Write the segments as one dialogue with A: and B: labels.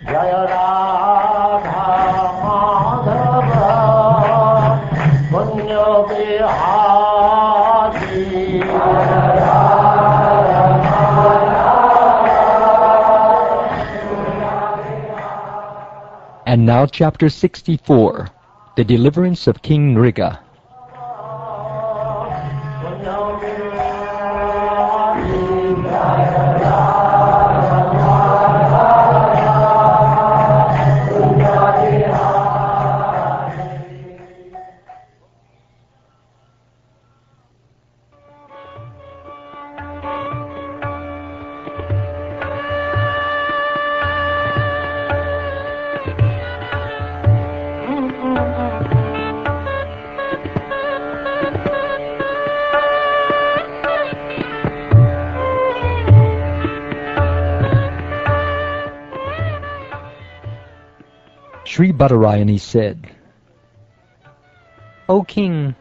A: Jaya Radha Madhava Punya Bihari
B: And now chapter 64, the deliverance of King Nriga. Sri Balarama said,
C: O king,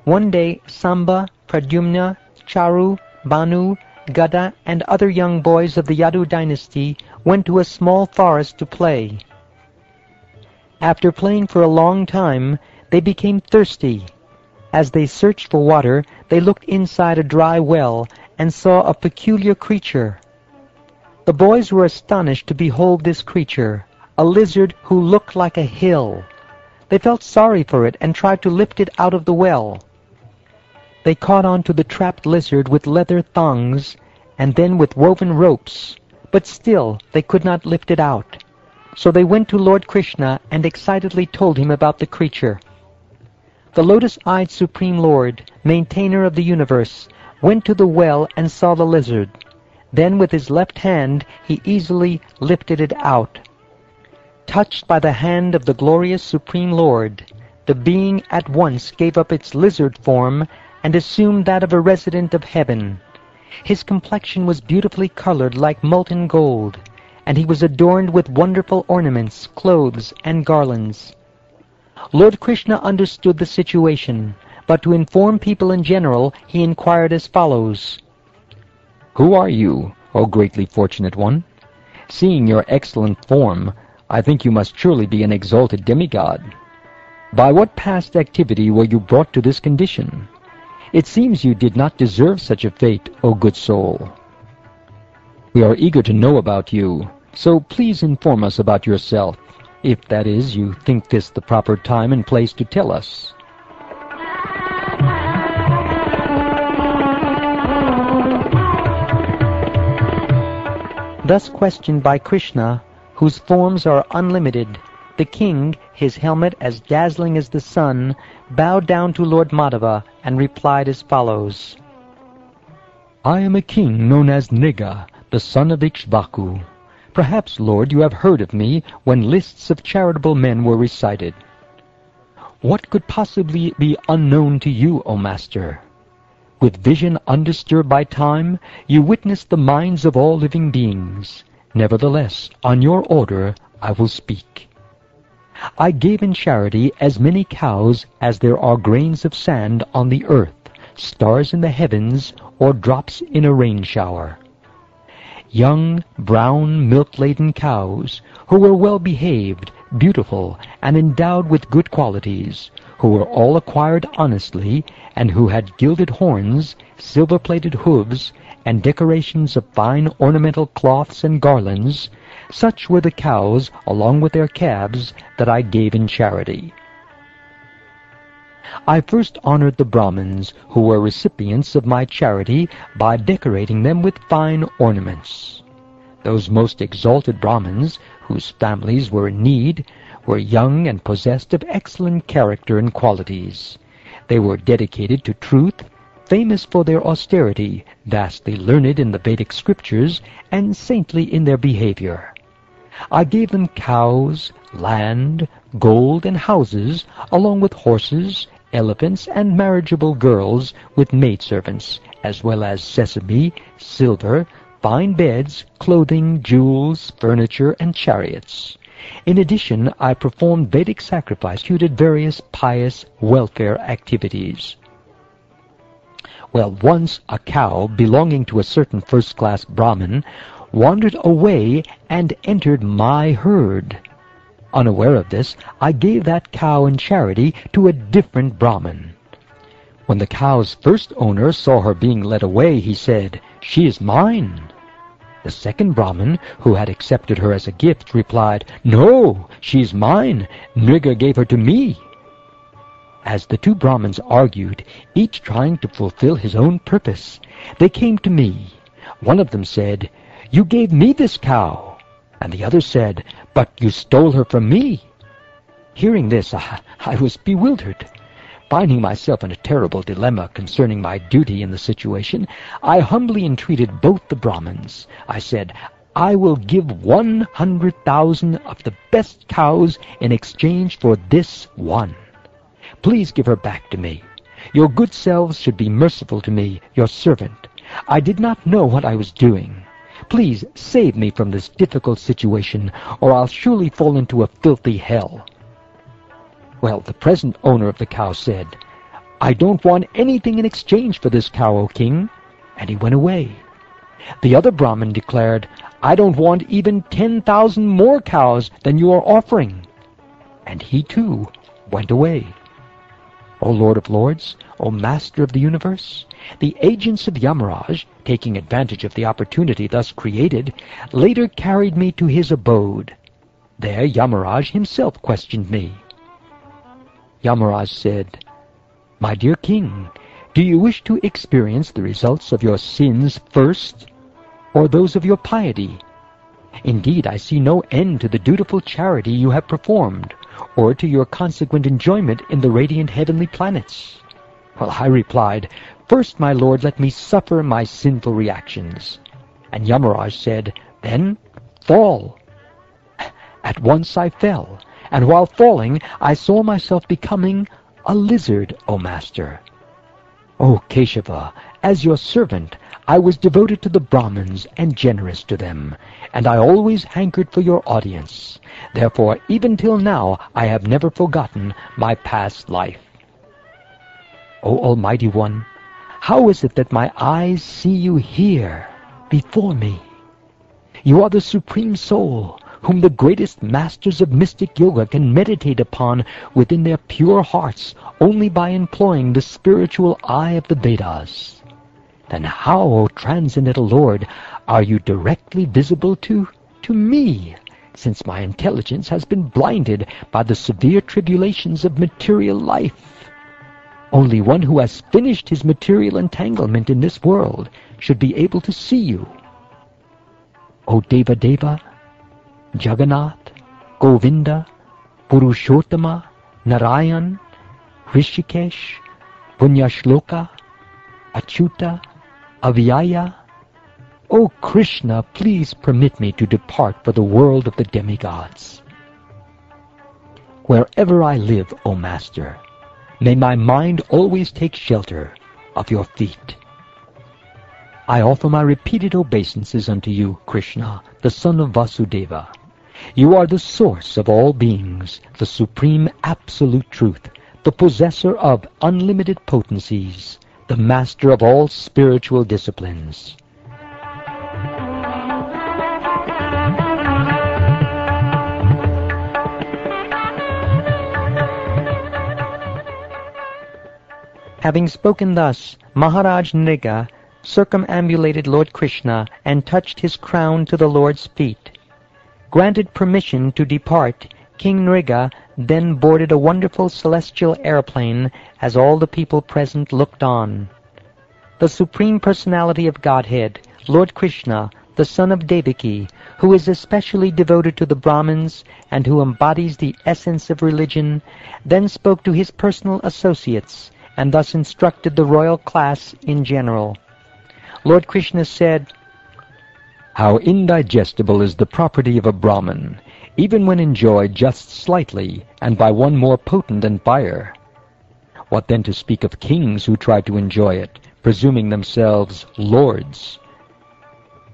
C: one day Samba, Pradyumna, Charu, Banu, Gada, and other young boys of the Yadu dynasty went to a small forest to play. After playing for a long time, they became thirsty. As they searched for water, they looked inside a dry well and saw a peculiar creature. The boys were astonished to behold this creature, a lizard who looked like a hill. They felt sorry for it and tried to lift it out of the well. They caught on to the trapped lizard with leather thongs and then with woven ropes, but still they could not lift it out. So they went to Lord Krishna and excitedly told him about the creature. The lotus-eyed Supreme Lord, maintainer of the universe, went to the well and saw the lizard. Then with his left hand he easily lifted it out. Touched by the hand of the glorious Supreme Lord, the being at once gave up its lizard form and assumed that of a resident of heaven. His complexion was beautifully colored like molten gold, and he was adorned with wonderful ornaments, clothes, and garlands. Lord Krishna understood the situation, but to inform people in general, he inquired as follows.
B: Who are you, O greatly fortunate one? Seeing your excellent form, I think you must surely be an exalted demigod. By what past activity were you brought to this condition? It seems you did not deserve such a fate, O good soul. We are eager to know about you, so please inform us about yourself, if that is, you think this the proper time and place to tell us.
C: Thus questioned by Krishna, whose forms are unlimited, the king, his helmet as dazzling as the sun, bowed down to Lord Madhava and replied as follows.
B: I am a king known as Nriga, the son of Ikshvaku. Perhaps, Lord, you have heard of me when lists of charitable men were recited. What could possibly be unknown to you, O Master? With vision undisturbed by time, you witness the minds of all living beings. Nevertheless, on your order, I will speak. I gave in charity as many cows as there are grains of sand on the earth, stars in the heavens, or drops in a rain shower. Young, brown, milk-laden cows, who were well-behaved, beautiful, and endowed with good qualities, who were all acquired honestly, and who had gilded horns, silver-plated hooves, and decorations of fine ornamental cloths and garlands, such were the cows, along with their calves, that I gave in charity. I first honored the Brahmins, who were recipients of my charity, by decorating them with fine ornaments. Those most exalted Brahmins, whose families were in need, were young and possessed of excellent character and qualities. They were dedicated to truth, famous for their austerity, vastly learned in the Vedic scriptures, and saintly in their behavior. I gave them cows, land, gold, and houses, along with horses, elephants, and marriageable girls with maidservants, as well as sesame, silver, fine beds, clothing, jewels, furniture, and chariots. In addition, I performed Vedic sacrifice, executed various pious welfare activities. Well, once a cow belonging to a certain first-class Brahmin wandered away and entered my herd. Unaware of this, I gave that cow in charity to a different Brahmin. When the cow's first owner saw her being led away, he said, "She is mine." The second Brahmin, who had accepted her as a gift, replied, "No, she is mine. Nriga gave her to me." As the two Brahmins argued, each trying to fulfill his own purpose, they came to me. One of them said, "You gave me this cow." And the other said, "But you stole her from me." Hearing this, I was bewildered. Finding myself in a terrible dilemma concerning my duty in the situation, I humbly entreated both the Brahmins. I said, "I will give 100,000 of the best cows in exchange for this one. Please give her back to me. Your good selves should be merciful to me, your servant. I did not know what I was doing. Please save me from this difficult situation, or I'll surely fall into a filthy hell." Well, the present owner of the cow said, "I don't want anything in exchange for this cow, O king," and he went away. The other Brahmin declared, "I don't want even 10,000 more cows than you are offering," and he too went away. O Lord of Lords, O Master of the universe, the agents of Yamaraj, taking advantage of the opportunity thus created, later carried me to his abode. There Yamaraj himself questioned me. Yamaraj said, "My dear king, do you wish to experience the results of your sins first, or those of your piety? Indeed, I see no end to the dutiful charity you have performed, or to your consequent enjoyment in the radiant heavenly planets." Well, I replied, "First, my lord, let me suffer my sinful reactions." And Yamaraj said, "Then fall." At once I fell, and while falling, I saw myself becoming a lizard, O Master. O Keshava, as your servant, I was devoted to the Brahmins and generous to them, and I always hankered for your audience. Therefore, even till now, I have never forgotten my past life. O Almighty One, how is it that my eyes see you here, before me? You are the Supreme Soul, whom the greatest masters of mystic yoga can meditate upon within their pure hearts only by employing the spiritual eye of the Vedas. Then how, O Transcendental Lord, are you directly visible to me, since my intelligence has been blinded by the severe tribulations of material life? Only one who has finished his material entanglement in this world should be able to see you. O Deva Deva, Jagannath, Govinda, Purushottama, Narayan, Rishikesh, Punyashloka, Achyuta, Avyaya, O Krishna, please permit me to depart for the world of the demigods. Wherever I live, O Master, may my mind always take shelter of your feet. I offer my repeated obeisances unto you, Krishna, the son of Vasudeva. You are the source of all beings, the supreme absolute truth, the possessor of unlimited potencies, the master of all spiritual disciplines.
C: Having spoken thus, Maharaj Nriga circumambulated Lord Krishna and touched his crown to the Lord's feet. Granted permission to depart, King Nriga then boarded a wonderful celestial airplane as all the people present looked on. The Supreme Personality of Godhead, Lord Krishna, the son of Devaki, who is especially devoted to the Brahmins and who embodies the essence of religion, then spoke to his personal associates and thus instructed the royal class in general. Lord Krishna said,
B: "How indigestible is the property of a Brahmin, even when enjoyed just slightly and by one more potent than fire. What then to speak of kings who try to enjoy it, presuming themselves lords?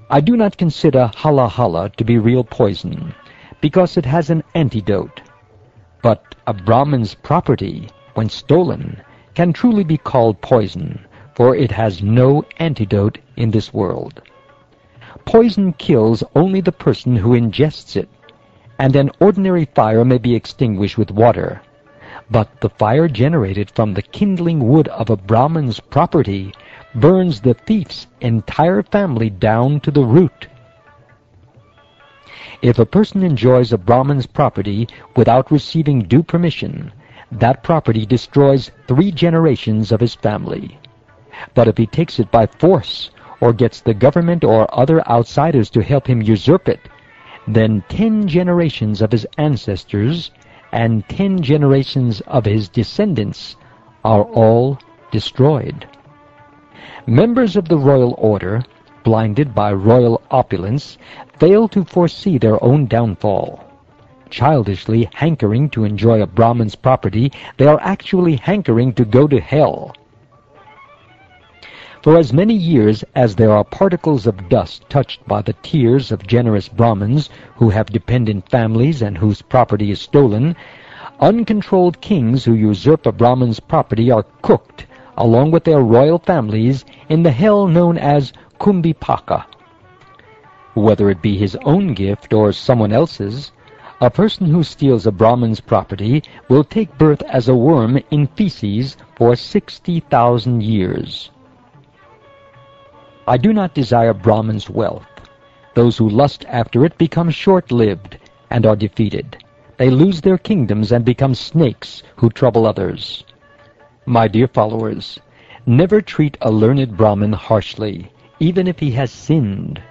B: I do not consider hala hala to be real poison, because it has an antidote. But a Brahmin's property, when stolen, can truly be called poison, for it has no antidote in this world. poison kills only the person who ingests it, and an ordinary fire may be extinguished with water. But the fire generated from the kindling wood of a Brahmin's property burns the thief's entire family down to the root. If a person enjoys a Brahmin's property without receiving due permission, that property destroys 3 generations of his family. But if he takes it by force, or gets the government or other outsiders to help him usurp it, then 10 generations of his ancestors and 10 generations of his descendants are all destroyed. Members of the royal order, blinded by royal opulence, fail to foresee their own downfall. Childishly hankering to enjoy a Brahmin's property, they are actually hankering to go to hell. For as many years as there are particles of dust touched by the tears of generous Brahmins who have dependent families and whose property is stolen, uncontrolled kings who usurp a Brahmin's property are cooked, along with their royal families, in the hell known as Kumbhipaka. Whether it be his own gift or someone else's, a person who steals a Brahmin's property will take birth as a worm in feces for 60,000 years. I do not desire Brahmin's wealth. Those who lust after it become short-lived and are defeated. They lose their kingdoms and become snakes who trouble others. My dear followers, never treat a learned Brahmin harshly, even if he has sinned.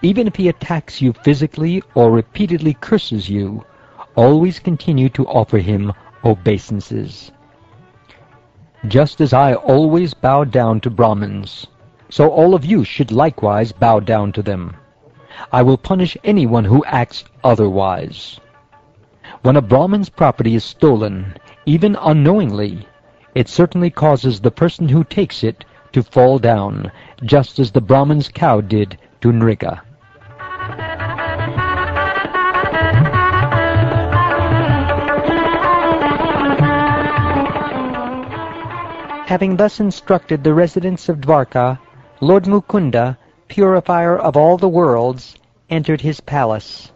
B: Even if he attacks you physically or repeatedly curses you, always continue to offer him obeisances. Just as I always bow down to Brahmins, so all of you should likewise bow down to them. I will punish anyone who acts otherwise. When a Brahmin's property is stolen, even unknowingly, it certainly causes the person who takes it to fall down, just as the Brahmin's cow did to Nriga.
C: Having thus instructed the residents of Dwarka, Lord Mukunda, purifier of all the worlds, entered his palace.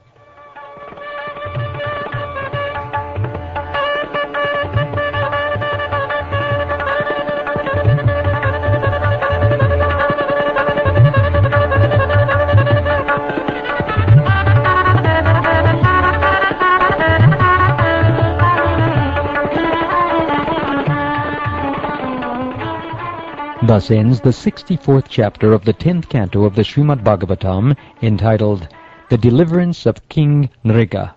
B: Thus ends the 64th chapter of the 10th canto of the Srimad Bhagavatam, entitled The Deliverance of King Nriga.